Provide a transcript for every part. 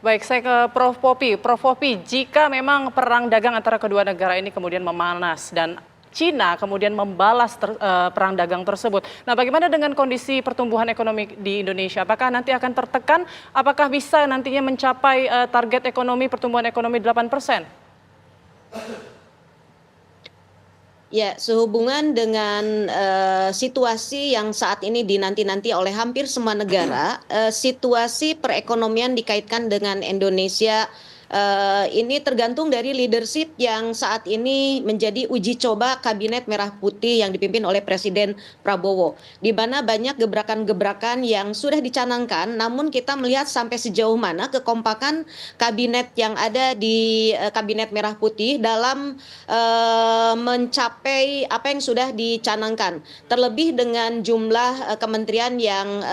Baik, saya ke Prof. Popi. Prof. Popi, jika memang perang dagang antara kedua negara ini kemudian memanas dan Cina kemudian membalas perang dagang tersebut. Nah, bagaimana dengan kondisi pertumbuhan ekonomi di Indonesia? Apakah nanti akan tertekan? Apakah bisa nantinya mencapai target ekonomi pertumbuhan ekonomi 8%? Ya, sehubungan dengan situasi yang saat ini dinanti-nanti oleh hampir semua negara, situasi perekonomian dikaitkan dengan Indonesia ini tergantung dari leadership yang saat ini menjadi uji coba Kabinet Merah Putih yang dipimpin oleh Presiden Prabowo, di mana banyak gebrakan-gebrakan yang sudah dicanangkan, namun kita melihat sampai sejauh mana kekompakan kabinet yang ada di Kabinet Merah Putih dalam mencapai apa yang sudah dicanangkan. Terlebih dengan jumlah kementerian yang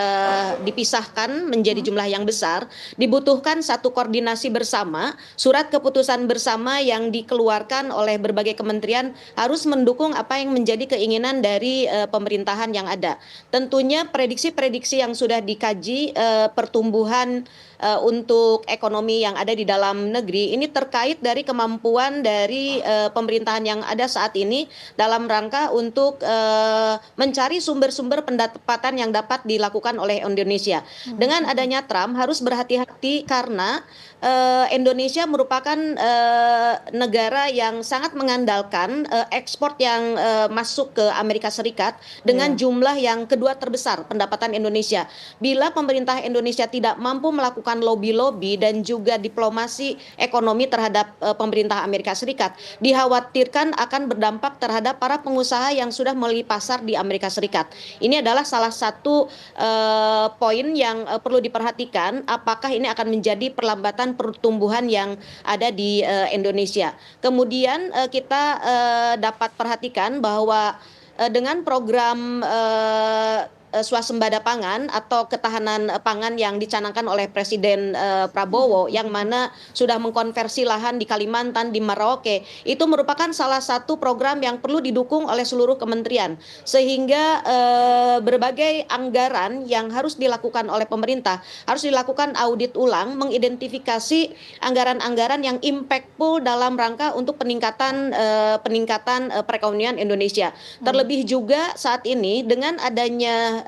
dipisahkan menjadi jumlah yang besar, dibutuhkan satu koordinasi bersama. Surat keputusan bersama yang dikeluarkan oleh berbagai kementerian harus mendukung apa yang menjadi keinginan dari pemerintahan yang ada. Tentunya prediksi-prediksi yang sudah dikaji pertumbuhan untuk ekonomi yang ada di dalam negeri ini terkait dari kemampuan dari pemerintahan yang ada saat ini dalam rangka untuk mencari sumber-sumber pendapatan yang dapat dilakukan oleh Indonesia. Dengan adanya Trump harus berhati-hati karena Indonesia merupakan negara yang sangat mengandalkan ekspor yang masuk ke Amerika Serikat dengan jumlah yang kedua terbesar pendapatan Indonesia. Bila pemerintah Indonesia tidak mampu melakukan lobby-lobby dan juga diplomasi ekonomi terhadap pemerintah Amerika Serikat, dikhawatirkan akan berdampak terhadap para pengusaha yang sudah memiliki pasar di Amerika Serikat. Ini adalah salah satu poin yang perlu diperhatikan, apakah ini akan menjadi perlambatan pertumbuhan yang ada di Indonesia. Kemudian kita dapat perhatikan bahwa dengan program swasembada pangan atau ketahanan pangan yang dicanangkan oleh Presiden Prabowo, yang mana sudah mengkonversi lahan di Kalimantan, di Merauke, itu merupakan salah satu program yang perlu didukung oleh seluruh kementerian, sehingga berbagai anggaran yang harus dilakukan oleh pemerintah harus dilakukan audit ulang, mengidentifikasi anggaran-anggaran yang impactful dalam rangka untuk peningkatan perekonomian Indonesia. Terlebih juga saat ini dengan adanya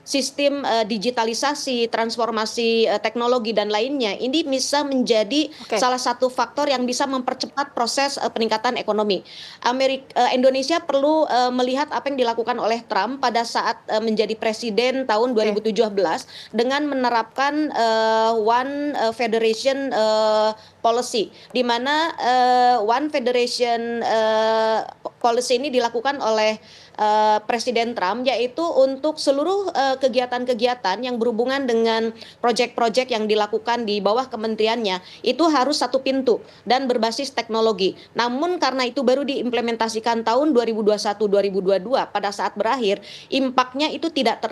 sistem digitalisasi, transformasi teknologi dan lainnya, ini bisa menjadi salah satu faktor yang bisa mempercepat proses peningkatan ekonomi. Indonesia perlu melihat apa yang dilakukan oleh Trump pada saat menjadi presiden tahun 2017 dengan menerapkan One Federation Policy, di mana One Federation Policy ini dilakukan oleh Presiden Trump, yaitu untuk seluruh kegiatan-kegiatan yang berhubungan dengan proyek-proyek yang dilakukan di bawah kementeriannya itu harus satu pintu dan berbasis teknologi. Namun karena itu baru diimplementasikan tahun 2021-2022, pada saat berakhir impaknya itu tidak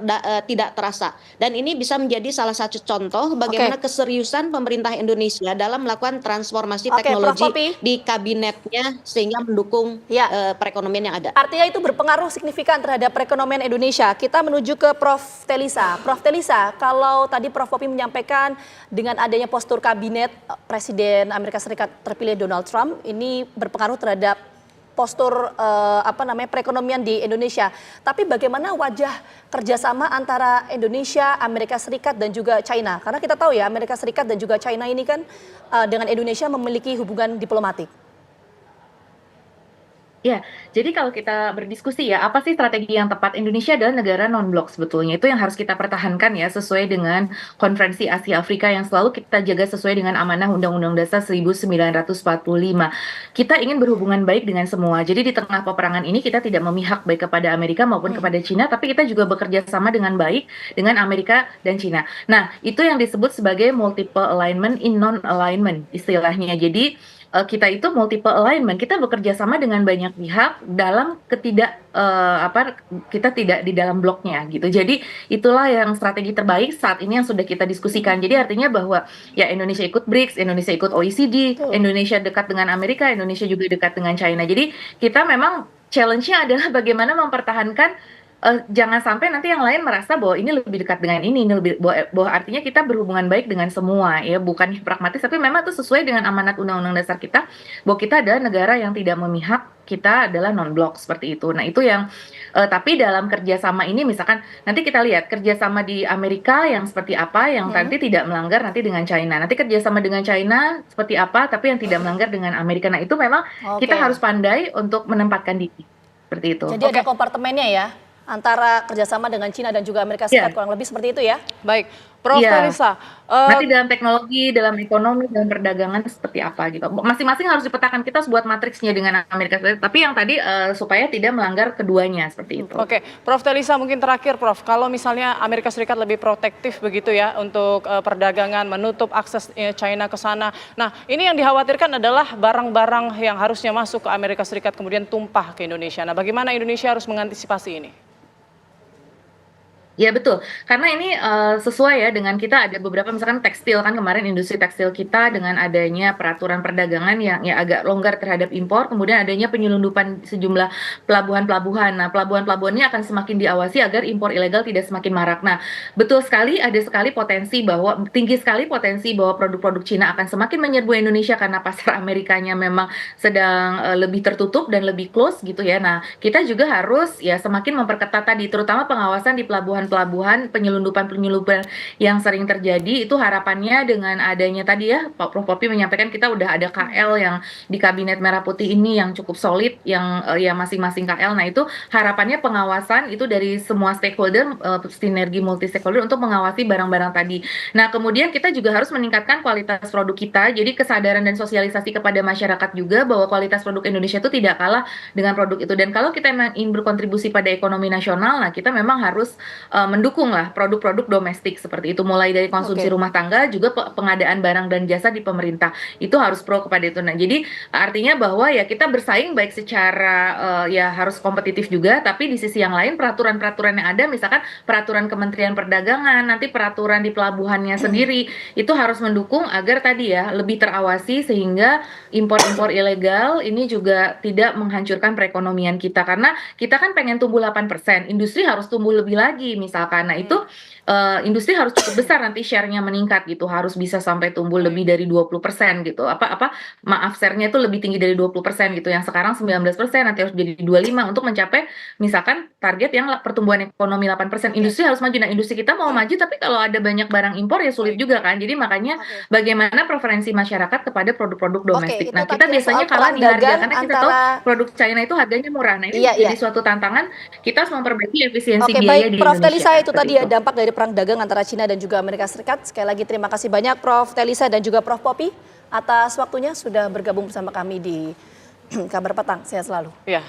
terasa, dan ini bisa menjadi salah satu contoh bagaimana keseriusan pemerintah Indonesia dalam melakukan transformasi teknologi di kabinetnya sehingga mendukung perekonomian yang ada. Artinya itu berpengaruh signifikan terhadap perekonomian Indonesia. Kita menuju ke Prof. Telisa. Prof. Telisa, kalau tadi Prof. Popi menyampaikan dengan adanya postur kabinet Presiden Amerika Serikat terpilih Donald Trump, ini berpengaruh terhadap postur perekonomian di Indonesia. Tapi bagaimana wajah kerjasama antara Indonesia, Amerika Serikat dan juga China? Karena kita tahu ya Amerika Serikat dan juga China ini kan dengan Indonesia memiliki hubungan diplomatik. Ya, jadi kalau kita berdiskusi ya, apa sih strategi yang tepat? Indonesia adalah negara non-blok sebetulnya. Itu yang harus kita pertahankan ya, sesuai dengan Konferensi Asia Afrika yang selalu kita jaga sesuai dengan amanah Undang-Undang Dasar 1945. Kita ingin berhubungan baik dengan semua. Jadi di tengah peperangan ini kita tidak memihak baik kepada Amerika maupun kepada Cina, tapi kita juga bekerja sama dengan baik dengan Amerika dan Cina. Nah, itu yang disebut sebagai multiple alignment in non-alignment istilahnya. Jadi kita itu multiple alignment, kita bekerja sama dengan banyak pihak dalam kita tidak di dalam bloknya gitu. Jadi itulah yang strategi terbaik saat ini yang sudah kita diskusikan. Jadi artinya bahwa ya Indonesia ikut BRICS, Indonesia ikut OECD, Indonesia dekat dengan Amerika, Indonesia juga dekat dengan China. Jadi kita memang challenge-nya adalah bagaimana mempertahankan jangan sampai nanti yang lain merasa bahwa ini lebih dekat dengan ini lebih bahwa artinya kita berhubungan baik dengan semua ya, bukan pragmatis tapi memang itu sesuai dengan amanat Undang-Undang Dasar kita bahwa kita adalah negara yang tidak memihak, kita adalah non-blok seperti itu. Nah itu yang tapi dalam kerjasama ini misalkan nanti kita lihat kerjasama di Amerika yang seperti apa yang nanti tidak melanggar nanti dengan China, nanti kerjasama dengan China seperti apa tapi yang tidak melanggar dengan Amerika. Nah itu memang kita harus pandai untuk menempatkan diri seperti itu. Jadi ada kompartemennya ya antara kerjasama dengan Cina dan juga Amerika Serikat, kurang lebih seperti itu ya. Baik, Prof. Telisa. Nanti dalam teknologi, dalam ekonomi, dalam perdagangan seperti apa gitu. Masing-masing harus dipetakan, kita harus buat matriksnya dengan Amerika Serikat. Tapi yang tadi supaya tidak melanggar keduanya seperti itu. Oke, Prof. Telisa mungkin terakhir, Prof. Kalau misalnya Amerika Serikat lebih protektif begitu ya untuk perdagangan, menutup akses China ke sana. Nah, ini yang dikhawatirkan adalah barang-barang yang harusnya masuk ke Amerika Serikat kemudian tumpah ke Indonesia. Nah, bagaimana Indonesia harus mengantisipasi ini? Ya betul, karena ini sesuai ya dengan kita ada beberapa misalkan tekstil kan kemarin industri tekstil kita dengan adanya peraturan perdagangan yang ya agak longgar terhadap impor, kemudian adanya penyelundupan sejumlah pelabuhan-pelabuhan. Nah pelabuhan-pelabuhan ini akan semakin diawasi agar impor ilegal tidak semakin marak. Nah betul sekali ada sekali potensi bahwa tinggi sekali potensi bahwa produk-produk Cina akan semakin menyerbu Indonesia karena pasar Amerikanya memang sedang lebih tertutup dan lebih close gitu ya. Nah kita juga harus ya semakin memperketat tadi terutama pengawasan di pelabuhan penyelundupan yang sering terjadi itu harapannya dengan adanya tadi ya Pak Prof Popi menyampaikan kita udah ada KL yang di Kabinet Merah Putih ini yang cukup solid yang ya masing-masing KL. Nah itu harapannya pengawasan itu dari semua stakeholder sinergi multi stakeholder untuk mengawasi barang-barang tadi. Nah kemudian kita juga harus meningkatkan kualitas produk kita, jadi kesadaran dan sosialisasi kepada masyarakat juga bahwa kualitas produk Indonesia itu tidak kalah dengan produk itu. Dan kalau kita memang ingin berkontribusi pada ekonomi nasional, nah kita memang harus mendukung lah produk-produk domestik seperti itu, mulai dari konsumsi rumah tangga juga pengadaan barang dan jasa di pemerintah itu harus pro kepada itu. Nah jadi artinya bahwa ya kita bersaing baik secara ya harus kompetitif juga, tapi di sisi yang lain peraturan-peraturan yang ada misalkan peraturan Kementerian Perdagangan, nanti peraturan di pelabuhannya sendiri itu harus mendukung agar tadi ya lebih terawasi sehingga impor-impor ilegal ini juga tidak menghancurkan perekonomian kita, karena kita kan pengen tumbuh 8%, industri harus tumbuh lebih lagi misalkan. Nah itu industri harus cukup besar nanti share-nya meningkat gitu, harus bisa sampai tumbuh lebih dari 20% gitu. Maaf share-nya itu lebih tinggi dari 20% gitu. Yang sekarang 19% nanti harus jadi 25 untuk mencapai misalkan target yang pertumbuhan ekonomi 8%. Industri harus maju. Nah, industri kita mau maju tapi kalau ada banyak barang impor ya sulit juga kan. Jadi makanya bagaimana preferensi masyarakat kepada produk-produk domestik. Nah, kita biasanya kalah di harga karena kita tahu produk China itu harganya murah. Nah, ini jadi suatu tantangan, kita harus memperbaiki efisiensi biaya di Indonesia. Prof. Telisa itu tadi ya dampak dari perang dagang antara Cina dan juga Amerika Serikat. Sekali lagi terima kasih banyak Prof. Telisa dan juga Prof. Popi atas waktunya sudah bergabung bersama kami di Kabar Petang. Sehat selalu. Ya.